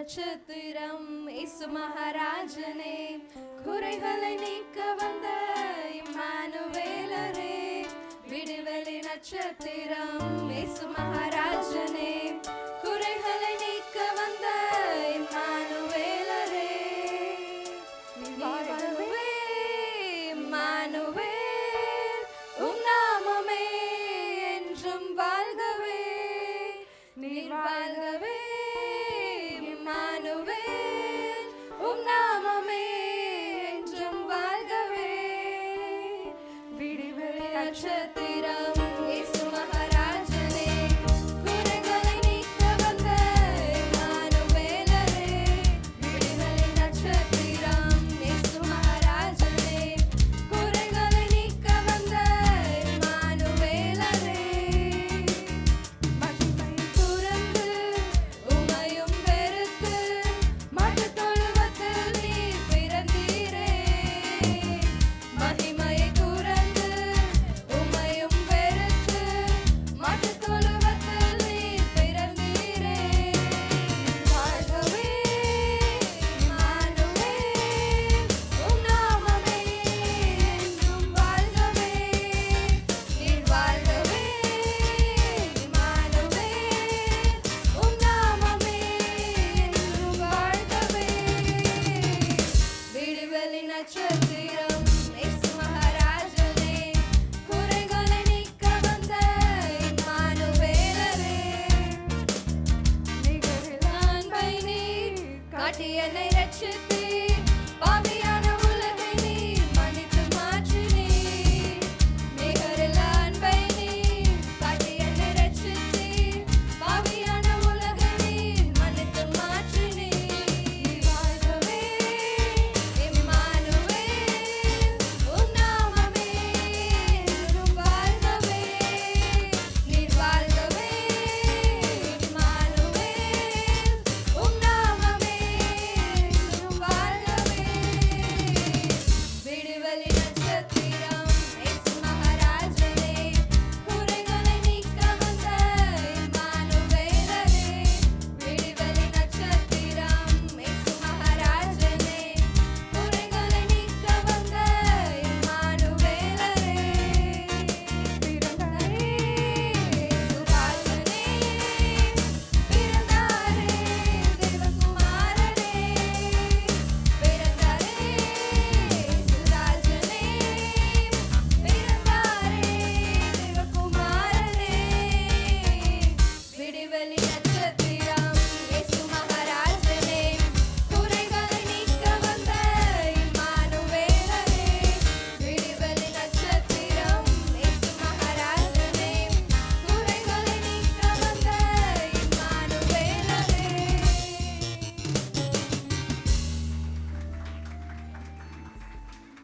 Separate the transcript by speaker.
Speaker 1: நட்சத்திரம் இயேசு மகாராஜனே, குறைகளை நீக்க வந்த இம்மானுவேலரே. விடுதலை நட்சத்திரம் இயேசு மகாராஜனே, குறைகளை நீக்க வந்த இம்மானுவேலரே. வாழ்கவே இம்மானுவேல், உம் நாமமே என்றும் வாழ்கவே. நீர் வாழ்கவே இம்மானுவேல், உம் நாமமே என்றும் வாழ்கவே. விடுதலை நட்சத்திரம் இயேசு மகாராஜனே, குறைகளை நீக்க வந்த இம்மானுவேலரே. விடுதலை நட்சத்திரம் இயேசு மகாராஜனே, குறைகளை நீக்க வந்த இம்மானுவேலரே. மகிமை துறந்து உமையும் வெறுத்து மாட்டுத் தொழுவத்தில் நீர் பிறந்தீரே. மகிமையை துறந்து உமையும் வெறுத்து மாட்டுத் தொழுவத்தில் நீர் பிறந்தீரே. வாழ்கவே இம்மானுவேல், உம் நாமமே என்றும் வாழ்கவே. நீர் வாழ்கவே இம்மானுவேல், உம் நாமமே என்றும் வாழ்கவே. விடுதலை நட்சத்திரம் இயேசு மகாராஜனே, குறைகளை நீக்க வந்த இம்மானுவேலரே. நிகரில் அன்பை நீர் காட்டி என்னை ரட்சித்து